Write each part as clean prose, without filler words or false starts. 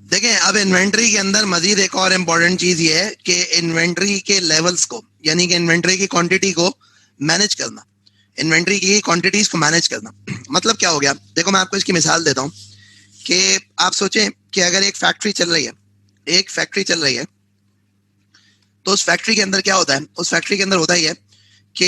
देखें, अब इन्वेंट्री के अंदर मजीद एक और इम्पोर्टेंट चीज ये है कि इन्वेंट्री के लेवल्स को, यानी कि इन्वेंट्री की क्वांटिटी को मैनेज करना, इन्वेंट्री की क्वांटिटीज को मैनेज करना। मतलब क्या हो गया, देखो मैं आपको इसकी मिसाल देता हूँ कि आप सोचें कि अगर एक फैक्ट्री चल रही है, एक फैक्ट्री चल रही है, तो उस फैक्ट्री के अंदर क्या होता है, उस फैक्ट्री के अंदर होता ही है कि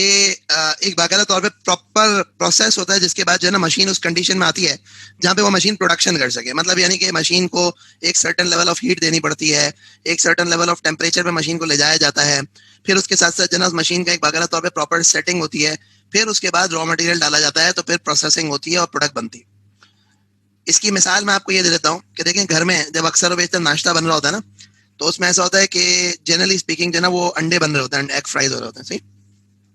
एक बाकायदा तौर पे प्रॉपर प्रोसेस होता है, जिसके बाद जो है ना मशीन उस कंडीशन में आती है जहाँ पे वो मशीन प्रोडक्शन कर सके। मतलब यानी कि मशीन को एक सर्टेन लेवल ऑफ हीट देनी पड़ती है, एक सर्टेन लेवल ऑफ टेम्परेचर पे मशीन को ले जाया जाता है, फिर उसके साथ साथ जो है ना उस मशीन का एक बाकायदा तौर पे प्रॉपर सेटिंग होती है, फिर उसके बाद रॉ मटेरियल डाला जाता है, तो फिर प्रोसेसिंग होती है और प्रोडक्ट बनती है। इसकी मिसाल मैं आपको ये दे देता हूँ कि देखें, घर में जब अक्सर और बेशतर नाश्ता बन रहा होता है ना, तो उसमें ऐसा होता है कि जनरली स्पीकिंग जो है ना वो अंडे बन रहे होते हैं, एग फ्राइज हो रहे होते हैं, सही।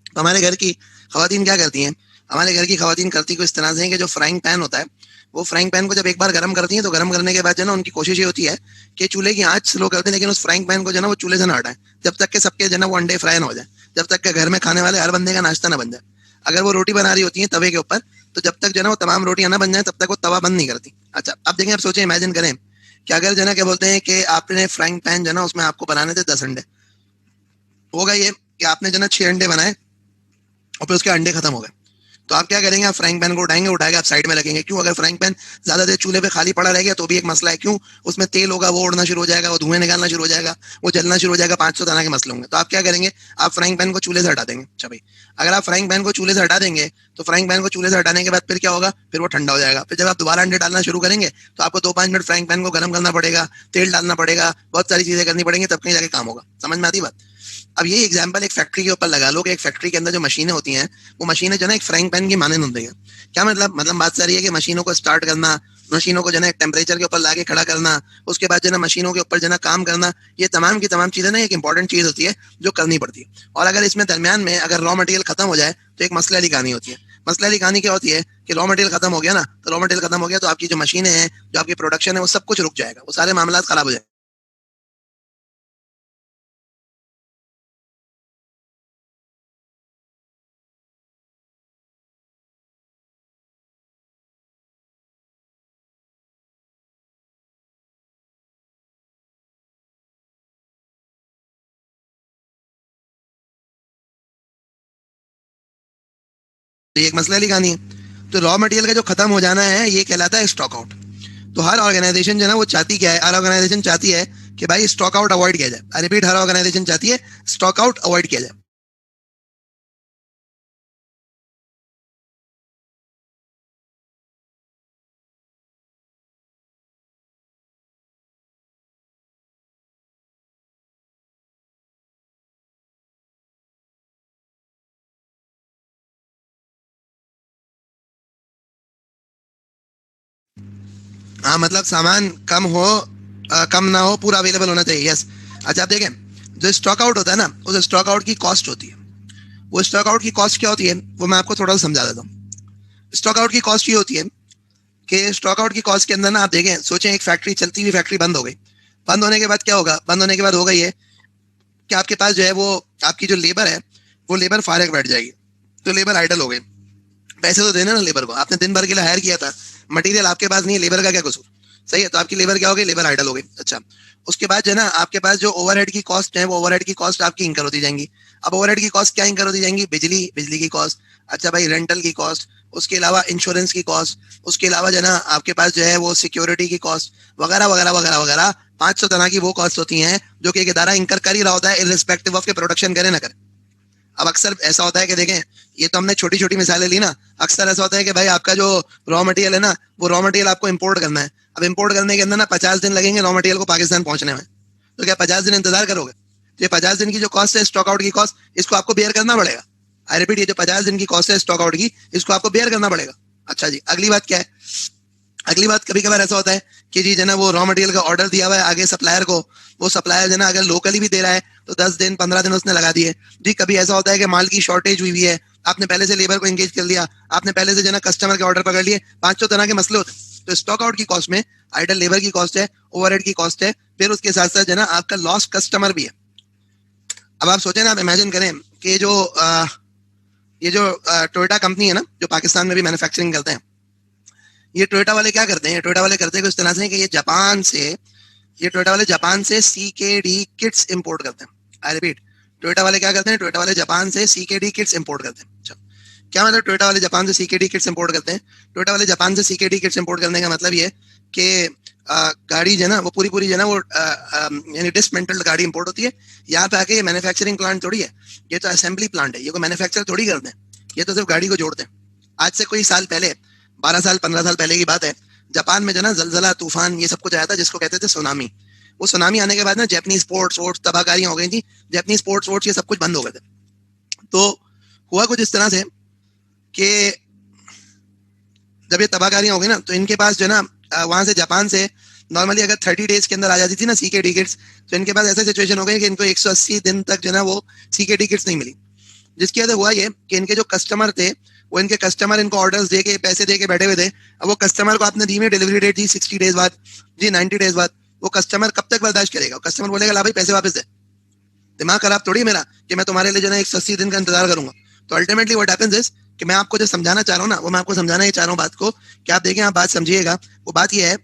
तो हमारे घर की खवातीन क्या करती हैं, हमारे घर की खवातीन करती को इस तरह से है कि जो फ्राइंग पैन होता है, वो फ्राइंग पैन को जब एक बार गर्म करती हैं, तो गर्म करने के बाद जो है ना उनकी कोशिश ये होती है कि चूल्हे की आंच स्लो कर दें, लेकिन उस फ्राइंग पैन को जो है ना वो चूल्हे से ना हटाएं जब तक कि सबके जो है ना वो अंडे फ्राई ना हो जाए, जब तक कि घर में खाने वाले हर बंदे का नाश्ता ना बन जाए। अगर वो रोटी बना रही होती है तवे के ऊपर, तो जब तक जो है ना वो तमाम रोटियां ना बन जाए तब तक वो तवा बंद नहीं करती। अच्छा, अब देखें, अब सोचें, इमेजिन करें कि अगर जो है ना क्या बोलते हैं कि आपने फ्राइंग पैन जो है ना उसमें आपको बनाने थे 10 अंडे। होगा ये कि आपने जो है ना 6 अंडे बनाए और फिर उसके अंडे खत्म हो गए। तो आप क्या करेंगे, आप फ्राइंग पैन को उठाएंगे, उठा के आप साइड में रखेंगे। क्यों? अगर फ्राइंग पैन ज्यादा देर चूल्हे पे खाली पड़ा रह गया तो भी एक मसला है। क्यों? उसमें तेल होगा, वो उड़ना शुरू हो जाएगा, वो धुएं निकालना शुरू हो जाएगा, वो जलना शुरू हो जाएगा, 500 तरह के मसले होंगे। तो आप क्या करेंगे, आप फ्राइंग पैन को चूल्हे से हटा देंगे। अच्छा भाई, अगर आप फ्राइंग पैन को चूल्हे से हटा देंगे तो फ्राइंग पैन को चूल्हे से हटाने के बाद फिर क्या होगा, फिर वो ठंडा हो जाएगा। फिर जब आप दोबारा अंडे डालना शुरू करेंगे तो आपको 2-5 मिनट फ्राइंग पैन को गर्म करना पड़ेगा, तेल डालना पड़ेगा, बहुत सारी चीजें करनी पड़ेंगी, तब कहीं जाके काम होगा। समझ में आती बात? अब ये एग्जांपल एक फैक्ट्री के ऊपर लगा लो कि एक फैक्ट्री के अंदर जो मशीनें होती हैं, वो मशीनें जो है ना एक फ्राइंग पैन की मानने होती हैं। क्या मतलब बात सारी है कि मशीनों को स्टार्ट करना, मशीनों को जो है ना एक टेम्परेचर के ऊपर लाके खड़ा करना, उसके बाद जो है ना मशीनों के ऊपर जो है ना काम करना, ये तमाम की तमाम चीजें ना एक इंपॉर्टेंट चीज होती है जो करनी पड़ती है। और अगर इसमें दरमियान में अगर रॉ मटेरियल खत्म हो जाए तो एक मसले वाली कहानी होती है। मसले वाली कहानी क्या होती है कि रॉ मटेरियल खत्म हो गया ना, तो रॉ मटेरियल खत्म हो गया तो आपकी जो मशीनें हैं, जो आपकी प्रोडक्शन है, वो सब कुछ रुक जाएगा, वो सारे मामला खराब हो जाएंगे। तो ये एक मसले वाली कहानी है। तो रॉ मटेरियल का जो खत्म हो जाना है ये कहलाता है स्टॉक आउट। तो हर ऑर्गेनाइजेशन जो है ना वो चाहती क्या है, हर ऑर्गेनाइजेशन चाहती है कि भाई स्टॉक आउट अवॉइड किया जाए। आई रिपीट, हर ऑर्गेनाइजेशन चाहती है स्टॉक आउट अवॉइड किया जाए। हाँ, मतलब सामान कम हो, कम ना हो, पूरा अवेलेबल होना चाहिए। यस। अच्छा, आप देखें, जो स्टॉक आउट होता है ना, उस स्टॉक आउट की कॉस्ट होती है। वो स्टॉक आउट की कॉस्ट क्या होती है, वो मैं आपको थोड़ा सा समझा देता हूँ। स्टॉक आउट की कॉस्ट ये होती है कि स्टॉक आउट की कॉस्ट के अंदर ना आप देखें, सोचें एक फैक्ट्री चलती हुई फैक्ट्री बंद हो गई। बंद होने के बाद क्या होगा, बंद होने के बाद होगा ये कि आपके पास जो है वो आपकी जो लेबर है, वो लेबर फारग बैठ जाएगी। तो लेबर आइडल हो गई। पैसे तो देने ना लेबर को, आपने दिन भर के लिए हायर किया था, मटेरियल आपके पास नहीं है, लेबर का क्या कसूर? सही है, तो आपकी लेबर क्या हो गई, लेबर आइडल हो गई। अच्छा, उसके बाद जो है ना आपके पास जो ओवरहेड की कॉस्ट है, वो ओवरहेड की कॉस्ट आपकी इंकर होती जाएंगी। अब ओवरहेड की कॉस्ट क्या इंकर होती जाएंगी, बिजली, बिजली की कॉस्ट। अच्छा भाई, रेंटल की कॉस्ट, उसके अलावा इंश्योरेंस की कॉस्ट, उसके अलावा जो है ना आपके पास जो है वो सिक्योरिटी की कॉस्ट, वगैरह वगैरह वगैरह वगैरह। 500 तरह की वो कॉस्ट होती हैं जो कि एक इदारा इंकर कर ही रहा होता है, इरिस्पेक्टिव ऑफ के प्रोडक्शन करे ना करे। अब अक्सर ऐसा होता है कि देखें, ये तो हमने छोटी छोटी मिसालें ली ना। अक्सर ऐसा होता है कि भाई आपका जो रॉ मटेरियल है ना, वो रॉ मटेरियल आपको इंपोर्ट करना है। अब इंपोर्ट करने के अंदर ना 50 दिन लगेंगे रॉ मटेरियल को पाकिस्तान पहुंचने में। तो क्या 50 दिन इंतजार करोगे? तो ये 50 दिन की जो कॉस्ट है स्टॉक आउट की कॉस्ट, इसको आपको बेयर करना पड़ेगा। आई रिपीट, ये जो 50 दिन की कॉस्ट है स्टॉक आउट की, इसको आपको बेयर करना पड़ेगा। अच्छा जी, अगली बात क्या है, अगली बात, कभी कभार ऐसा होता है कि जी जना वो रॉ मटेरियल का ऑर्डर दिया हुआ है आगे सप्लायर को, वो सप्लायर जना अगर लोकली भी दे रहा है तो 10 दिन 15 दिन उसने लगा दिए। जी, कभी ऐसा होता है कि माल की शॉर्टेज हुई है, आपने पहले से लेबर को एंगेज कर लिया, आपने पहले से जना कस्टमर के ऑर्डर पकड़ लिए, 500 तरह के मसले होते हैं। तो स्टॉक आउट की कॉस्ट में आइडल लेबर की कॉस्ट है, ओवरहेड की कॉस्ट है, फिर उसके साथ साथ जना आपका लॉस कस्टमर भी है। अब आप सोचें ना, आप इमेजिन करें कि ये जो टोयोटा कंपनी है ना, जो पाकिस्तान में भी मैन्युफैक्चरिंग करते हैं, ये टोयोटा वाले क्या करते हैं, टोयोटा वाले करते हैं कुछ तरह से कि ये जापान से ये टोयोटा वाले जापान से CKD किट्स इंपोर्ट करते हैं. आई रिपीट, टोयोटा वाले क्या करते हैं? टोयोटा वाले जापान से CKD किट्स इंपोर्ट करते हैं. अच्छा, क्या मतलब टोयोटा वाले जापान से CKD किट्स इंपोर्ट करते हैं? टोयोटा वाले जापान से CKD किट्स इंपोर्ट करने का मतलब ये कि गाड़ी जो है ना वो पूरी जो है ना वो यानी डिसमेंटल्ड गाड़ी इंपोर्ट होती है. यहाँ पे आके ये मैन्युफैक्चरिंग प्लांट थोड़ी है, ये तो असेंबली प्लांट है. ये कोई मैन्युफैक्चर थोड़ी करते हैं, ये तो सिर्फ गाड़ी को जोड़ते हैं. आज से कोई साल पहले, 12 साल 15 साल पहले की बात है, जापान में जो ना जलजला तूफान ये सब कुछ आया था जिसको कहते थे सुनामी. वो सुनामी आने के बाद ना जापानीज पोर्ट्स वोर्ट्स तबाहकारियां हो गई थी. जापानीज पोर्ट्स वोर्ट्स ये सब कुछ बंद हो गए थे. तो हुआ कुछ इस तरह से कि जब ये तबाहकारियां हो गई ना तो इनके पास जो है ना वहां से जापान से नॉर्मली अगर 30 डेज के अंदर आ जाती थी ना CKD किट्स, तो इनके पास ऐसा सिचुएशन हो गई कि इनको 180 दिन तक जो है ना वो CKD किट्स नहीं मिली. जिसकी वजह से हुआ ये कि इनके जो कस्टमर थे वो इनके कस्टमर इनको ऑर्डर्स दे के पैसे दे के बैठे हुए थे. अब वो कस्टमर को आपने दी में डिलीवरी डेट जी 60 डेज बाद, जी 90 डेज बाद, वो कस्टमर कब तक बर्दाश्त करेगा? कस्टमर बोलेगा ला भाई पैसे वापस दे. दिमाग खराब थोड़ी मेरा कि मैं तुम्हारे लिए जो है 180 दिन का इंतजार करूंगा. तो अल्टीमेटली व्हाट हैपेंस इज कि मैं आपको जो समझाना चाह रहा हूँ ना वो मैं आपको समझाना ही चाह रहा हूँ बात को कि आप देखें, आप बात समझिएगा. वो बात ये है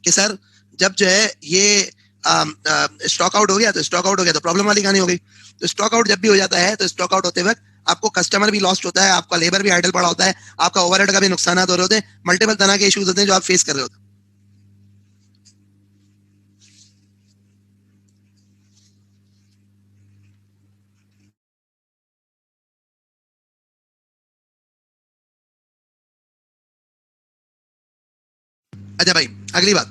कि सर जब जो है ये स्टॉक आउट हो गया तो स्टॉक आउट हो गया तो प्रॉब्लम वाली कहानी हो गई. तो स्टॉक आउट जब भी हो जाता है तो स्टॉक आउट होते वक्त आपको कस्टमर भी लॉस्ट होता है, आपका लेबर भी आइडल पड़ा होता है, आपका ओवरहेड का भी नुकसान हो रहे होते हैं, मल्टीपल तरह के इश्यूज होते हैं जो आप फेस कर रहे होते हैं. अच्छा भाई, अगली बात.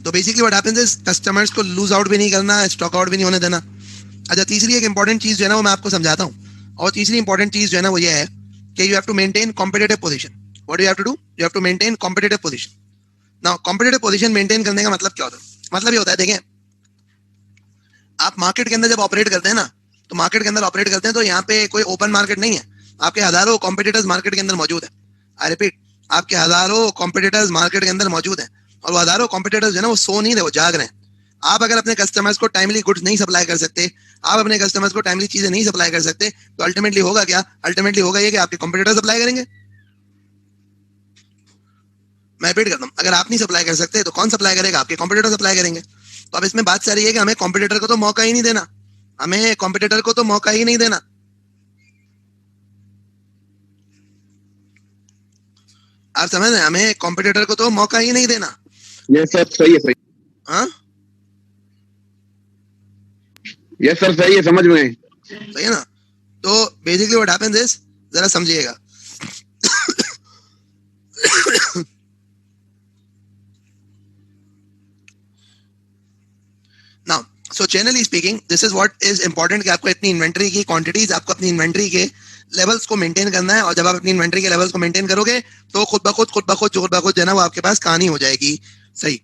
तो basically what happens is customers को लूज आउट भी नहीं करना, स्टॉक आउट भी नहीं होने देना. अच्छा, तीसरी एक इंपॉर्टेंट चीज जो है ना वो मैं आपको समझाता हूँ. और तीसरी इंपॉर्टेंट चीज जो है ना वो ये है कि you have to maintain competitive position. What you have to do? You have to maintain competitive position. Now competitive position maintain करने का मतलब क्या होता है? मतलब ये होता है, देखें, आप मार्केट के अंदर जब ऑपरेट करते हैं ना, तो मार्केट के अंदर ऑपरेट करते हैं तो यहाँ पे कोई ओपन मार्केट नहीं है. आपके हजारों कॉम्पिटिटर्स मार्केट के अंदर मौजूद है. आई रिपीट, आपके हजारों कॉम्पिटिटर्स मार्केट के अंदर मौजूद है. और वो हजारों कॉम्पिटिटर्स जो है ना वो सो नहीं रहे, वो जाग रहे हैं. आप अगर अपने कस्टमर्स को टाइमली गुड्स नहीं सप्लाई कर सकते, आप अपने कस्टमर्स को टाइमली चीजें नहीं सप्लाई कर सकते, तो अल्टीमेटली होगा क्या? अल्टीमेटली होगा ये कि आपके कॉम्पिटिटर सप्लाई करेंगे. मैं रिपीट करता हूँ, अगर आप नहीं सप्लाई कर सकते तो कौन सप्लाई करेगा? आपके कॉम्पिटिटर सप्लाई करेंगे. तो अब इसमें बात सारी है कि हमें कॉम्पिटिटर को तो मौका ही नहीं देना. हमें कॉम्पिटिटर को तो मौका ही नहीं देना. आप समझ रहे हैं? हमें कॉम्पिटिटर को तो मौका ही नहीं देना. यस सर, सही है, सही. हाँ, यस सर, सही है, समझ में. सही है ना? तो बेसिकली व्हाट हैपेंस इज, जरा समझिएगा. Now so generally speaking this is what is important कि आपको इतनी इन्वेंट्री की क्वांटिटीज, आपको अपनी इन्वेंट्री के लेवल्स को मेंटेन करना है. और जब आप अपनी इन्वेंट्री के लेवल्स को मेंटेन करोगे तो खुद ब खुद जो है ना वो आपके पास कहानी हो जाएगी. सही.